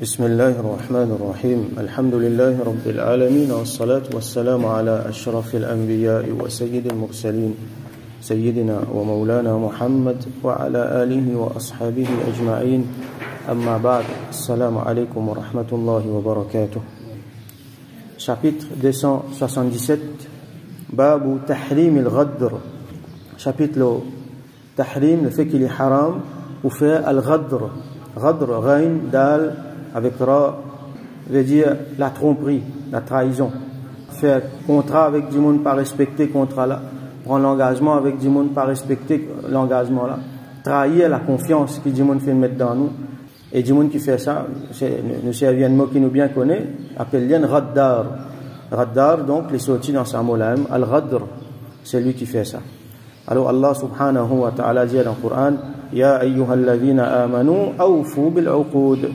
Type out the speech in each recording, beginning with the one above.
بسم الله الرحمن الرحيم الحمد لله رب العالمين والصلاة والسلام على أشرف الأنبياء وسيد المرسلين سيدنا ومولانا محمد وعلى آله وأصحابه أجمعين أما بعد السلام عليكم ورحمة الله وبركاته. Chapitre 277 Babu Tahrim al-Ghadr. Chapitre le Tahrim, le fait qu'il est haram ou faire al-Ghadr. Ghadr, Ghain, Dal avec Ra, veut dire la tromperie, la trahison. Faire contrat avec du monde, pas respecter contrat là. Prendre l'engagement avec du monde, pas respecter l'engagement là. Trahir la confiance que du monde fait mettre dans nous. Et du monde qui fait ça, nous servit un mot qui nous bien connaît, appelle lien Ghaddar. Ghaddar, donc, les sorties dans sa molaim, al-Ghadr, c'est lui qui fait ça. Alors Allah subhanahu wa ta'ala dit dans le Coran, Ya ayyuhalladhina amanu awfu bil-uqud.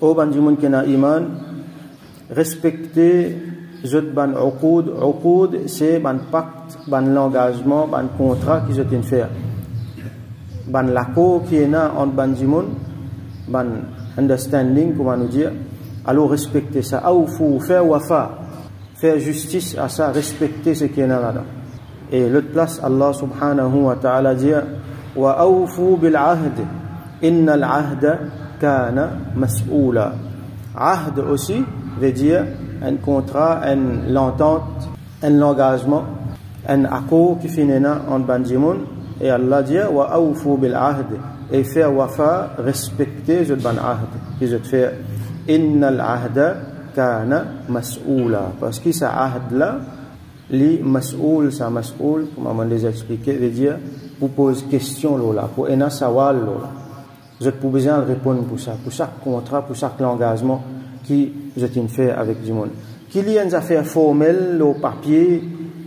Ô ban du monde qui n'a iman, respectez zot ban uqud. Uqud, c'est ban pacte, ban l'engagement, ban contrat qui zot in faire. Ban l'accord qui est là entre ban du monde, ban understanding, comment nous dire. Alors respectez ça. Awfu, faire wafa, faire justice à ça, respecter ce qui est là là-dedans. Et l'autre place, Allah subhanahu wa ta'ala dit Wa awfu bil ahd, innal ahda kana mas'oula. Ahd aussi veut dire un contrat, l'entente, un engagement, un accord qui finit entre bandimoun. Et Allah dit Wa awfu bil ahd, et faire wafa, respecter ce ban ahd, qui se fait innal ahda kana mas'oula. Parce que ça ahd là, li mas'oul, ça mas'oul, comme on déjà expliqué, veut dire pour poser question là, pour ena sawal là. Vous êtes pour besoin de répondre pour ça, pour chaque contrat, pour chaque engagement qui vous êtes fait avec du monde. Qu'il y ait une affaire formelle au papier,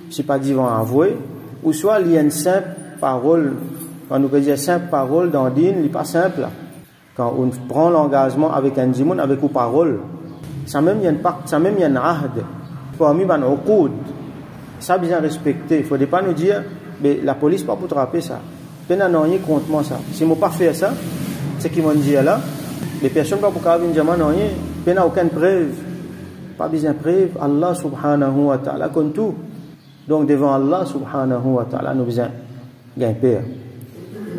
c'est pas dit vont avouer, ou soit il y a une simple parole, quand nous dire simple parole dans dîne, il n'est pas simple là. Quand on prend l'engagement avec un dimon, avec une parole, ça même il y a un pacte, ça même il y a un ahd, parmi ban uqud. Ça bien respecter. Il ne faudrait pas nous dire, mais la police pas pour te rappeler ça. Peine à rien contre moi ça. Si moi pas faire ça, c'est qu'ils m'ont dit là, les personnes pas pour qu'à venir dire non rien, peine à aucune preuve. Pas besoin de preuve. Allah subhanahu wa ta'ala compte tout. Donc devant Allah subhanahu wa ta'ala, nous besoin d'un père.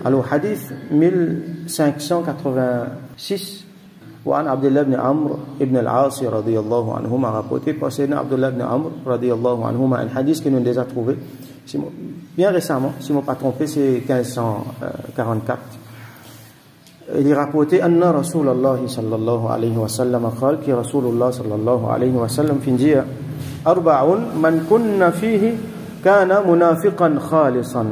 Alors hadith 1586. وعن عبد الله بن عمرو ابن العاص رضي الله عنهما rapporté par Sayyidina Abdullah ibn Amr رضي الله عنهما, un hadith que nous avons déjà trouvé bien récemment, si je ne me pas trompé, c'est 1544. Il est rapporté أن رسول الله صلى الله عليه وسلم قال que رسول الله صلى الله عليه وسلم في نجية أربع من كن فيه كان منافقا خالصا.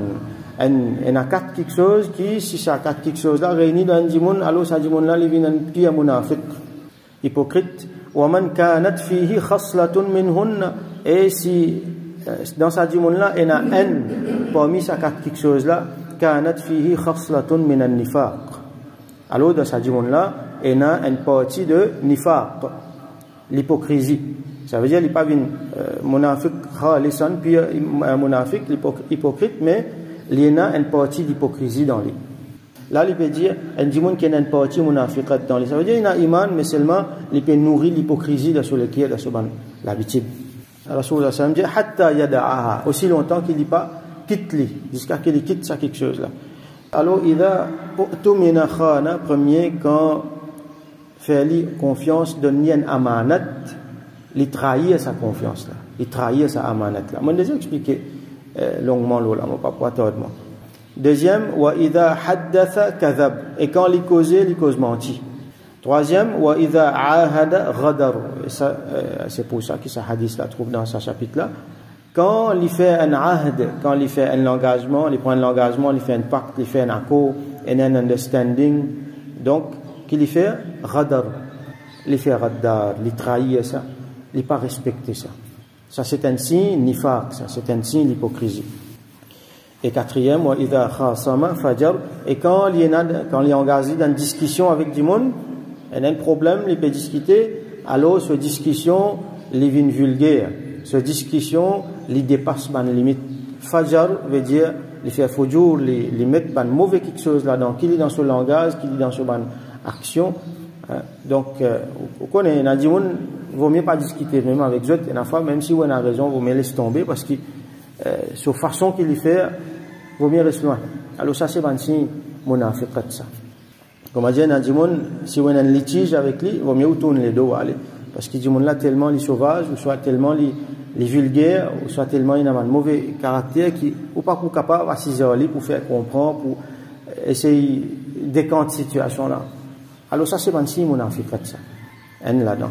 Il y a quatre quelque chose qui, si ça quatre quelque chose là réuni dans un dimoun, alors ça dimoun là il vient qui est munafiq, hypocrite. ومن كانت فيه خصلة منهن, et si dans sa dimoun là il y a un parmi ça quatre quelque chose là, كانت فيه خصلة من النفاق. Alors dans sa dimoun là il y a une partie de nifaq, l'hypocrisie. Ça veut dire il n'est pas une munafiq khalisan puis un munafiq hypocrite, mais il y a une partie d'hypocrisie dans lui. Là, il peut dire, un dimon qui a une partie munafiqat dans lui. Ça veut dire, il y a iman, mais seulement, il peut nourrir l'hypocrisie dans lequel il a l'habitude. Rasulullah sallam dit, hatta yada'aha, aussi longtemps qu'il ne dit pas, quitte-lui, jusqu'à qu'il quitte ça quelque chose là. Alors, il a, u'tumina khana, premier, quand fait confiance, donne une amanat, il trahit sa confiance là. Il trahit sa amanat là. Moi, déjà expliqué longuement là, pas pour attendre. Deuxième, wa idha haddatha kadhab, et quand il cause menti. Troisième, wa idha ahada ghadar, ça c'est pour ça que ce hadith là trouve dans ce chapitre là. Quand il fait un ahd, quand il fait un engagement, il prend un engagement, il fait un pacte, il fait un accord, un understanding, donc qu'il fait ghadar, il fait ghadar, il trahit ça, il pas respecté ça. Ça c'est un signe nifaq, ça c'est un signe d'hypocrisie. Et quatrième, wa idha khasama fajar, et quand il est engagé dans une discussion avec du monde, il y a un problème, il peut discuter, alors cette discussion, il vient vulgaire. Cette discussion, il dépasse ma limite. Fajar veut dire, il fait fujur, il met un mauvais quelque chose là, donc il est dans ce langage, qu'il est dans ce action, Donc, vous connaissez, il vaut mieux pas discuter même avec eux, une fois, même si on a raison, vous mieux laisser tomber, parce que, sur façon qu'il y fait, vaut mieux rester loin. Alors, ça, c'est un signe, mon fait près de ça. Comme on dit, si on a un litige avec lui, il vaut mieux tourner les dos, aller. Parce qu'il dit, là, tellement les sauvages, ou soit tellement les vulgaires, ou soit tellement il a un mauvais caractère, ou pas pour capable d'assister pour faire comprendre, pour essayer de décanter cette situation-là. Alors, ça, c'est un signe, mon fait près de ça. Là-dedans.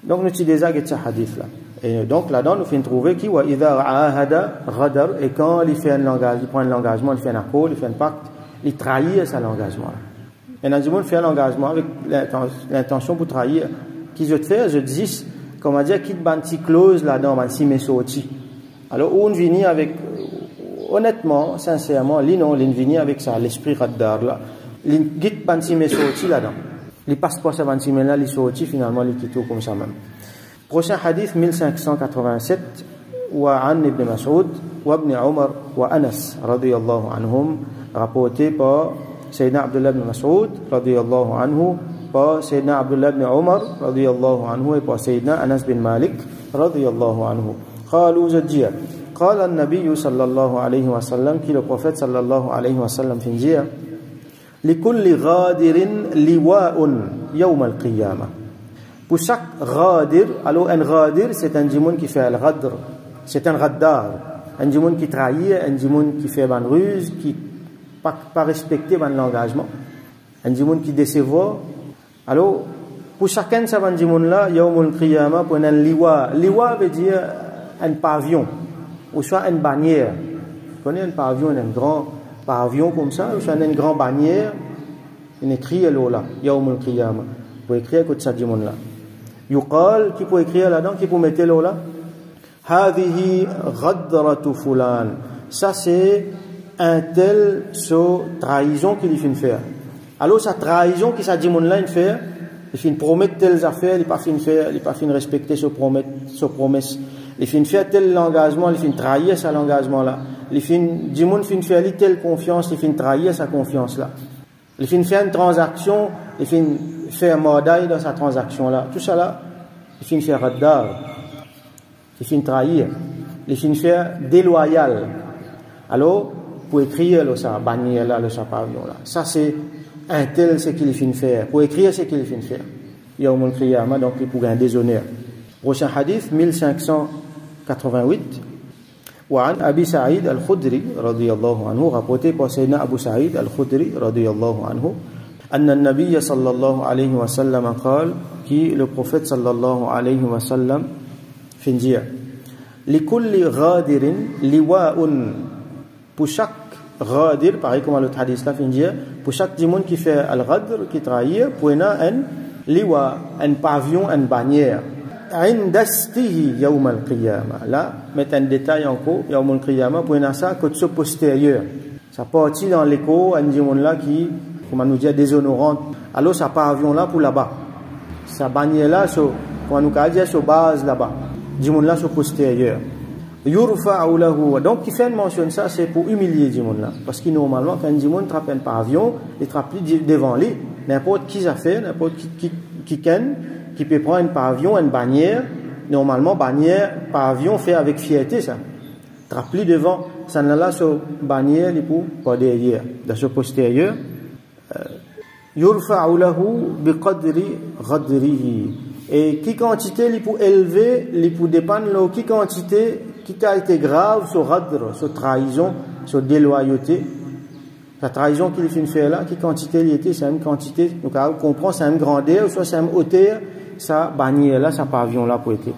Donc, nous utilisons ce hadith-là. Et donc, là-dedans, nous faisons trouver qui, wa idha ahada ghadar, et quand il fait un langage, il prend un engagement, il fait un accord, il fait un pacte, il trahit cet engagement-là. Et dans le monde, fait un engagement avec l'intention pour trahir. Qui je te fais, je dis, comment dire, quitte une petite clause là-dedans, un petit messoti. Alors, on vient avec, honnêtement, sincèrement, non, on vient avec ça, l'esprit radar là. Il quitte un petit messoti là-dedans. Il passe pas ça, un petit là, il sorti, finalement, il quitte tout comme ça même. Prochain hadith, 1587, وعن ابن مسعود وابن عمر وأنس رضي الله عنهم, rapporté par Sayyidina Abdullah ibn Mas'ud radiyallahu anhu, par Sayyidina Abdullah ibn Umar radiyallahu anhu, et par Sayyidina Anas bin Malik radiyallahu anhu. قالوا زجيا قال النبي صلى الله عليه وسلم, qui le prophète sallallahu alayhi wa sallam fin dire, لكل غادر لواء يوم القيامة. Pour chaque ghadir, alors un ghadir c'est un djimoun qui fait al-ghadr, c'est un ghaddar, un djimoun qui trahit, un djimoun qui fait ban ruse, qui pas respecter l'engagement, un djimoun qui décevoir. Alors, pour chacun de ces djimoun-là, yawmul qiyamah, pour un liwa. Liwa veut dire un pavillon, ou soit une bannière. Vous connaissez un pavillon, un grand pavillon comme ça, ou soit une grande bannière, il écrit là, yawmul qiyamah. Pour écrire que ça djimoun-là. Yuqal, qui peut écrire là-dedans, qui peut mettre là? Hadihi ghadratu fulan. Ça c'est un tel so trahison qu'il fait faire. Alors sa trahison qui ça dit mon là il fait, il fait promettre telles affaires, il pas fin faire, il pas fin respecter ce promesse, il fin faire tel engagement, il fin trahir cet engagement là. Il fin dit mon fin faire telle confiance, il fin trahir sa confiance là. Il fin faire une transaction, il fin faire mordaille dans sa transaction là. Tout ça là, il fin faire raddar. Il fin trahir, il fin faire déloyal. Alors pour écrire le ça bannière là, le ça pavillon là. Ça c'est un tel ce qu'il finit faire. Pour écrire ce qu'il finit faire. Yawmul qiyamah, donc il pour un déshonneur. Prochain hadith 1588. وعن أبي سعيد الخدري رضي الله عنه, rapporté par Sayyidina Abu Sa'id al-Khudri رضي الله عنه, أن النبي صلى الله عليه وسلم قال, qui le prophète صلى الله عليه وسلم fin dire, لكل غادر لواء. Pour chaque ghadir, pareil comme le hadith là fin dire, pour chaque djimoun qui fait al-ghadr, qui trahit, pour un liwa, un pavillon, une bannière. Indastihi yawm al-qiyamah. Là, mettre un détail encore, yawm al-qiyamah, pour un ça, que ce postérieur. Ça partit dans l'écho, un djimoun là qui, comment nous dire, déshonorante. Alors, ça pavillon là pour là-bas. Sa bannière là, comment nous dire, sur base là-bas. Djimoun là, sur postérieur. Yurfa'u lahu. Donc, qui fait une mention ça, c'est pour humilier Djimoun là. Parce que normalement, quand Djimoun trappe un pavillon, il trappe devant lui. N'importe qui ça fait, n'importe qui peut prendre un pavillon, une bannière. Normalement, bannière, pavillon fait avec fierté ça. Trappe lui devant, ça n'a là sur bannière, il pour pas derrière. Dans ce postérieur, Yurfa'u lahu biqadri ghadrihi. Et qui quantité, il pour élever, il pour dépendre de qui quantité, qui a été grave sur radr, sur trahison, sur déloyauté. La trahison qu'il fait faire là, qui quantité il était, c'est une quantité, donc on comprend, c'est une grandeur, soit c'est une hauteur, ça bannière là, ça pavillon là pour être.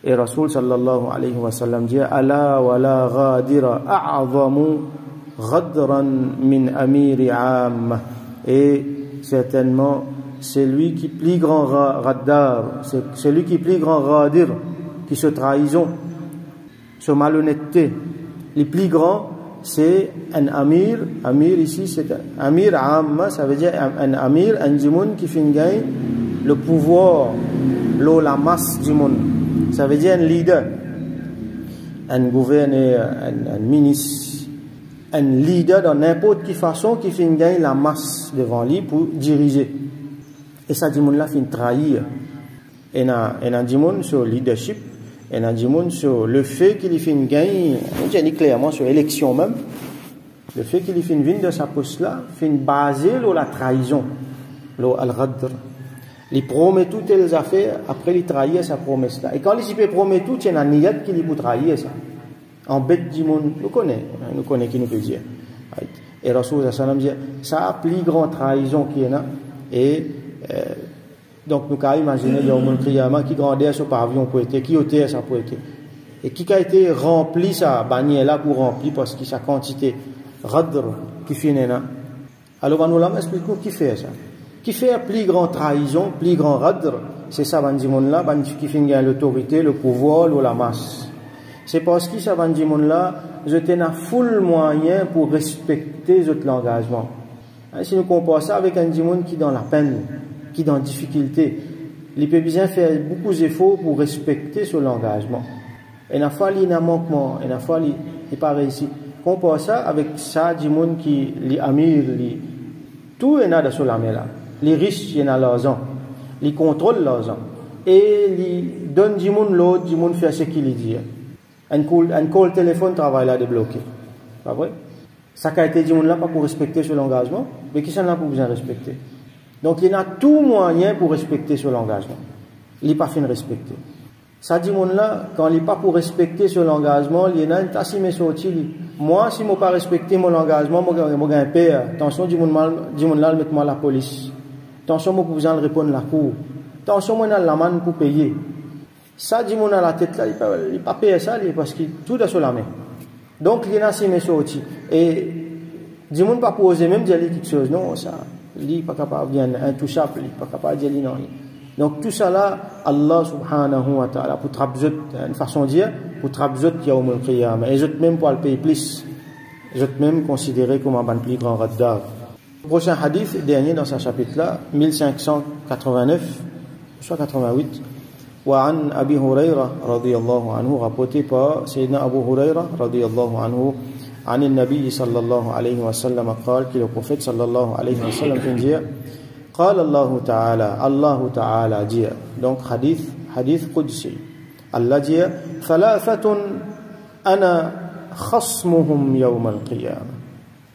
Et Rasoul sallallahu alayhi wa sallam dit, ala wa la ghadira a'zamu ghadran min amiri amma. Et certainement, c'est lui qui plus grand raddar, c'est lui qui plus grand ghadir, qui se trahison, se malhonnêteté. Les plus grands, c'est un amir. Amir ici, c'est un amir amma, ça veut dire un amir, un djimoun qui fait gagner le pouvoir, la masse du monde. Ça veut dire un leader, un gouverneur, un ministre, un leader dans n'importe quelle façon qui fait gagner la masse devant lui pour diriger. Et ça dit, là, fin trahir. Et on dit, sur le leadership, et on dit, sur le fait qu'il fin gagne, on dit clairement sur l'élection même, le fait qu'il fin venir de sa poste là, fin basé sur la trahison, al-ghadr. Il promet toutes les affaires, après il trahit sa promesse là. Et quand il promet tout, il y a un niyat qui peut trahir ça. En bête du monde, nous connaissons qui nous peut dire. Et Rasoul sallam dit, ça a plus grande trahison qu'il y en a. Et donc nous pouvons imaginer il y a un Qiyamah qui grandait ce pavillon pour être, qui ôtait ça pour être. Et qui a été rempli sa bannière là pour remplir parce que sa quantité radr qui finit là. Alors nous l'avons expliqué qui fait ça. Qui fait plus grande trahison, plus grand radr, c'est ça bandimon là, qui fait l'autorité, le pouvoir ou la masse. C'est parce que ça bandimon là, je tenais full moyen pour respecter votre engagement. Si nous comparons ça avec un dimon qui est dans la peine, qui est dans la difficulté, il peut bien faire beaucoup d'efforts pour respecter son engagement. Et la fois il y a un manquement, et la fois il n'est pas réussi. Compare ça avec ça dimon qui les amir, tout est là sur la main là. Les riches, il y en a l'argent, ils contrôlent l'argent, et ils donnent du monde l'autre, du monde fait ce qu'il dit. Un call téléphone travaille là débloqué. Pas vrai? Ça a été du monde là pas pour respecter son engagement, mais qui s'en a pour bien respecter. Donc il y a tout moyen pour respecter son engagement. Il n'est pas fait de respecter. Ça dit monde là, quand il n'est pas pour respecter son engagement, il y en a une tasse mais sorti. Moi, si je n'ai pas respecté mon engagement, je vais payer. Attention, du monde là, mettez-moi la police. Attention, moi, pour vous en répondre la cour. Attention, moi, la manne pour payer. Ça, dit mon à la tête là, il ne peut pas payer ça, parce que tout est sur la main. Donc, il y en a si mes sortis. Et, dit mon pas poser même dire quelque chose. Non, ça, il n'est pas capable de dire intouchable, il n'est pas capable de dire non. Donc, tout ça là, Allah subhanahu wa ta'ala, pour trabzot, une façon de dire, pour trabzot, yaoum al-qiyamah. Et je même pour le payer plus. Je même considéré comme un plus grand radar. Prochain hadith, dernier dans ce chapitre-là, 1589, soit 88. وعن أبي هريرة رضي الله عنه rapporté par سيدنا أبو هريرة رضي الله عنه عن النبي صلى الله عليه وسلم قال que le prophète صلى الله عليه وسلم dit قال الله تعالى dit donc hadith قدسي الله dit ثلاثة أنا خصمهم يوم القيامة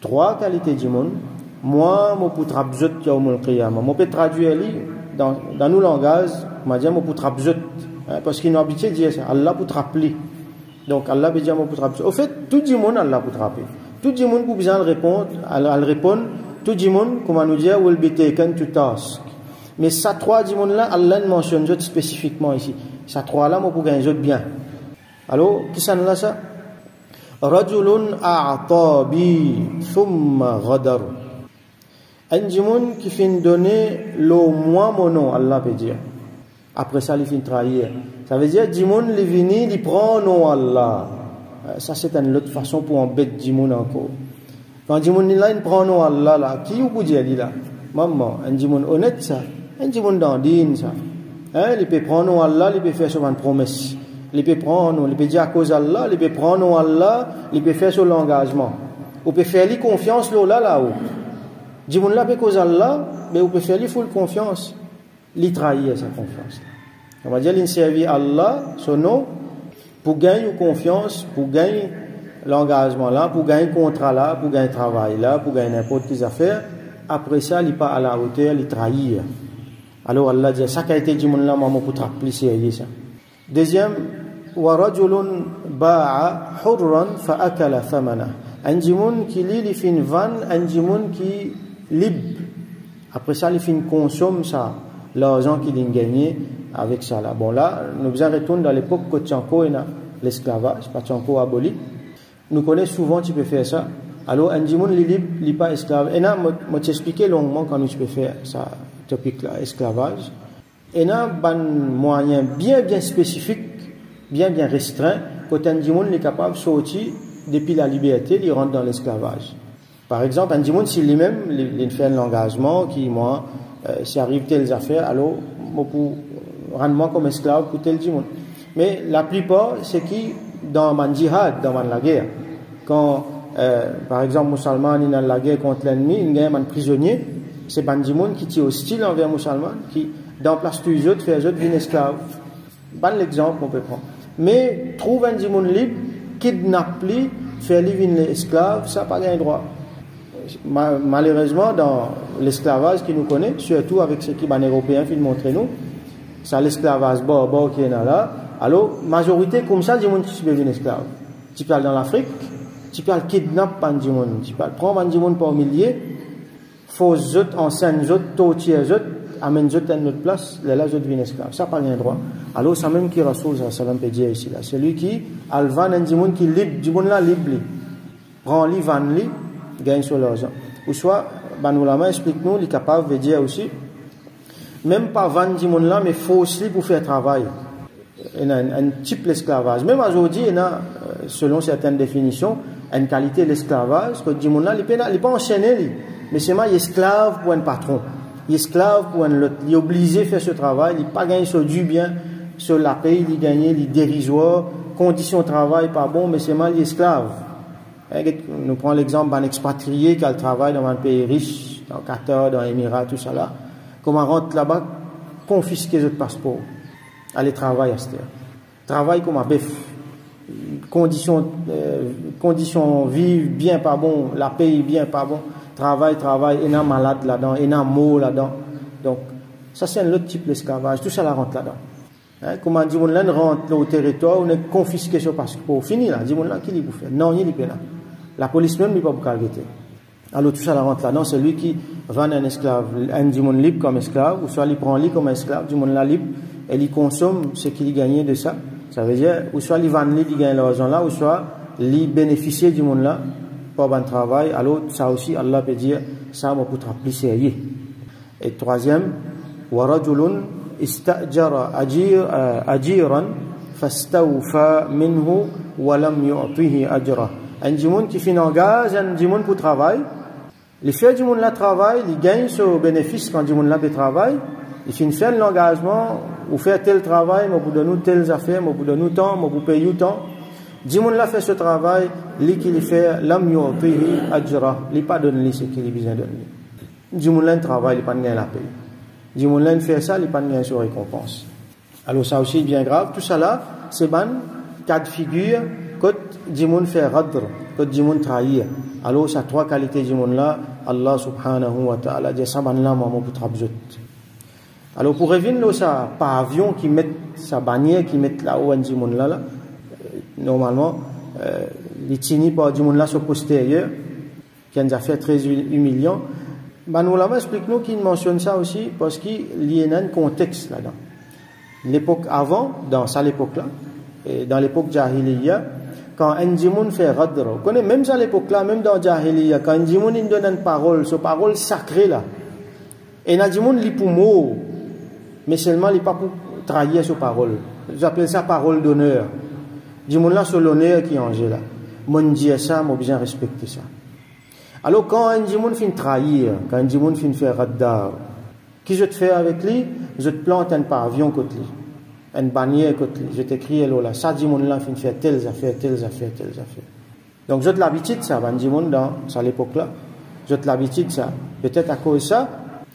trois qualités du monde moi mon pour trabzot يوم القيامة moi peut traduire dans nos langages m'a dit mon pour trabzot parce qu'ils ont habitué de dire ça Allah pour trapler donc Allah veut dire mon pour trabzot au fait tout le monde Allah pour trapper tout le monde pour bien répondre tout le monde comment nous dire will be taken to task mais ça trois du monde là Allah mentionne spécifiquement ici ça trois là moi pour gagner bien alors qui ça là ça rajulun a'ta bi thumma ghadar un djimoun qui fin donner le moins mon nom Allah peut dire après ça il fin trahir ça veut dire djimoun il vini il prend nom Allah ça c'est une autre façon pour embêter djimoun encore quand djimoun là il prend nom Allah là qui vous dire là maman un djimoun honnête ça un djimoun dandine ça il peut prendre nom Allah il peut faire sur une promesse il peut prendre il peut dire à cause Allah il peut prendre nom Allah il peut faire sur l'engagement ou peut faire lui confiance là-haut Dimoun la pe cause Allah, mais vous pouvez faire lui full confiance, lui trahir sa confiance. On va dire qu'il servit Allah, son nom, pour gagner confiance, pour gagner l'engagement là, pour gagner contrat là, pour gagner travail là, pour gagner n'importe quelle affaire. Après ça, il pas à la hauteur, il trahir. Alors Allah dit, ça qui a été Dimoun là, maman pour plus sérieux ça. Deuxième, wa rajulun ba'a hurran fa akala thamana. Un djimoun qui lit, il fait une vanne, un djimoun qui libre. Après ça, il fin consomme ça, l'argent qu'il a gagné avec ça là. Bon là, nous retournons dans l'époque que Tchanko est l'esclavage, pas Tchanko aboli. Nous connaissons souvent tu peux faire ça. Alors un djimoun il libre, il n'est pas esclave. Et là, moi t'expliquer longuement quand tu peux faire ça topic là, esclavage. Et là, un moyen bien spécifique, bien restreint, quand un djimoun est capable de sortir depuis la liberté, il rentre dans l'esclavage. Par exemple, un djimoun, s'il lui-même, il fait un engagement qui, moi, s'il arrive telles affaires, alors, pour rendre-moi comme esclave pour tel djimoun. Mais la plupart, c'est qui, dans man djihad, dans la guerre, quand, par exemple, musulman, il est dans la guerre contre l'ennemi, il gagne un prisonnier, c'est bandimoun qui est hostile envers musulmans, qui, dans place du autres, fait autres une esclave. Ban l'exemple qu'on peut prendre. Mais, trouve un dimoun libre, kidnappe lui, fait lui une esclave, ça n'a pas un droit. Malheureusement, dans l'esclavage qui nous connaît, surtout avec ce qui les Européens filment montrer nous, c'est l'esclavage barbare qui est là. Alors, majorité comme ça, du monde qui se devient esclave. Tu parles dans l'Afrique, tu parles kidnappe par du monde, tu parles prendre du monde par milliers, faut autres, enseigne autres, torture autres, amène autres à notre place, là, autres deviennent esclaves. Ça pas un droit. Alors, ça même qui Rasoul sallam peut dire ici là. Celui qui alvan un du monde qui libre, du monde là libre, prend li, van li, gagne sur l'argent. Ou soit, Banoulama explique-nous, il est capable de dire aussi, même pas vendre du monde là, mais fausse li pour faire travail. Il y a un type d'esclavage. Même aujourd'hui, il y a, selon certaines définitions, une qualité d'esclavage, que du monde là, il n'est pas enchaîné, mais c'est mal, il est esclave pour un patron. Il est esclave pour un autre. Il est obligé de faire ce travail, il n'est pas gagné sur du bien, sur la paye, il est gagné, il est dérisoire, conditions de travail pas bon, mais c'est mal, il est esclave. Nous prenons l'exemple d'un expatrié qui a le travail dans un pays riche, dans Qatar, dans les Émirats, tout ça là. Comment rentre là-bas, confisquer votre passeport, aller travailler à ce terre. Travail comme un bœuf. Conditions vie bien pas bon, la paye bien pas bon, travail, il y a malade là-dedans, il y a mot là-dedans. Donc, ça c'est un autre type d'esclavage, tout ça là rentre là-dedans. Hein, comment dit on là rentre au territoire, on est confisqué sur passeport, fini là, dit on là qui li pour faire. Non, il est là. La police même n'est pas pour arrêter. Alors tout ça là rentre là-dedans, c'est lui qui vend un esclave, un du monde libre comme esclave, ou soit il prend lui comme esclave, du monde là libre, et il consomme ce qu'il gagne de ça. Ça veut dire, ou soit il vend lui, il gagne l'argent là, ou soit il bénéficie du monde là, pour un travail. Alors ça aussi, Allah peut dire, ça va pour être plus sérieux. Et troisième, وَرَجُلٌ اسْتَأْجَرَ أَجِيرًا فَاسْتَوْفَى مِنْهُ وَلَمْ يُعْطِهِ أَجْرًا. Un djimoun qui fait un engage, un djimoun pour travail. Il fait du monde là travail, il gagne ce bénéfice quand du monde là peut travail. Il fait l'engagement, ou faire tel travail, mais pour donner telles affaires, mais pour donner temps, mais pour payer temps. Du monde là fait ce travail, lui qui le fait, l'am yu'tihi ajra, il pas donné ce qu'il a besoin de donner. Du monde là travail, il pas gagné la paye. Du monde là fait ça, il pas gagné sur récompense. Alors ça aussi bien grave, tout ça là, c'est ban cas de figure quand du monde fait radr, quand du monde trahir. Alors ça trois qualités du monde là, Allah subhanahu wa ta'ala dit ça ban là maman pour trabzot. Alors pour revenir là ça pavillon qui met sa bannière qui met là-haut un du monde là normalement les tini par du monde là sur postérieur qui a fait très humiliant. Banoulama explique nous qu'il mentionne ça aussi parce qu'il y a un contexte là-dedans. L'époque avant, dans ça l'époque là, et dans l'époque Jahiliya, quand un djimoun fait radr, vous connaissez même à l'époque là, même dans Jahiliya, quand un djimoun il donne une parole, cette parole sacrée là, et un djimoun lit pour mot, mais seulement il pas pour trahir cette parole. J'appelle ça parole d'honneur. Djimoun là c'est l'honneur qui est en jeu là. Mon Dieu ça, moi bien respecter ça. Alors quand un djimoun fait trahir, quand un djimoun fait faire radar, qui je te fais avec lui, je te plante un pavillon côté lui. Une bannière côté lui. Je t'écris là, ça djimoun là fait faire telles affaires. Donc j'ai l'habitude ça, un djimoun dans à l'époque là, j'ai l'habitude ça. Peut-être à cause de ça,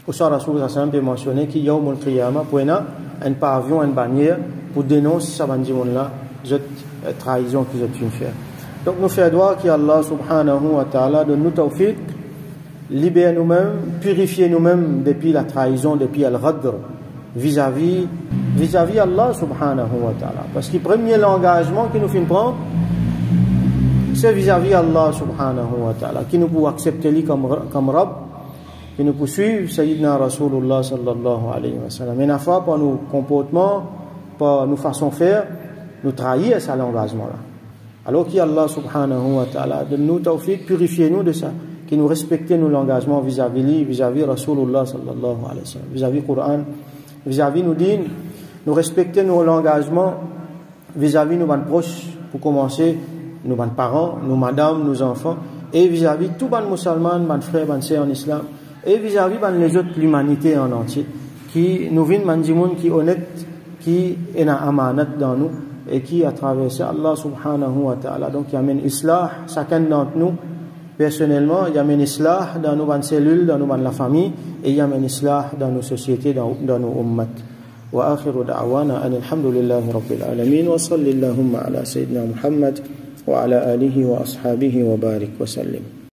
au soir Rasoul sallam peut mentionner qu'il y a au monde qiyamah pour un pavillon, une bannière pour dénoncer ça un djimoun là, cette trahison que j'ai pu faire. Donc nous faisons droit qu'Allah subhanahu wa ta'ala donne nous tawfiq, libère nous-mêmes, purifier nous-mêmes depuis la trahison, depuis al-radr, vis-à-vis Allah subhanahu wa ta'ala. Parce que le premier engagement que nous faisons prendre, c'est vis-à-vis Allah subhanahu wa ta'ala, qui nous peut accepter lui comme Rabb, qui nous peut suivre Sayyidina Rasulullah sallallahu alayhi wa sallam. Mais une fois, par nos comportements, par nos façons de faire, nous trahir ça l'engagement là. Alors qu'Allah subhanahu wa ta'ala donne-nous tawfiq, purifiez-nous de ça, qui nous respectez nos engagements vis-à-vis lui, vis-à-vis Rasulullah sallallahu alayhi wa sallam, vis-à-vis Coran, vis-à-vis nos dînes, nous respecter nos engagements vis-à-vis nos proches, pour commencer, nos parents, nos madames, nos enfants, et vis-à-vis tous les musulmans, nos frères, nos sœurs en islam, et vis-à-vis les autres, l'humanité en entier, qui nous viennent mandimoun qui honnête, qui est un amanat dans nous, et qui a traversé Allah subhanahu wa ta'ala, donc qui amène islah, chacun d'entre nous, personnellement, il y a un islah dans nos cellules, dans nos la famille, et il y a un islah dans nos sociétés, dans nos ummat. Wa akhiru da'wana alhamdulillahi rabbil alamin wa sallallahu ala sayyidina Muhammad wa ala alihi wa ashabihi wa barik wa sallim.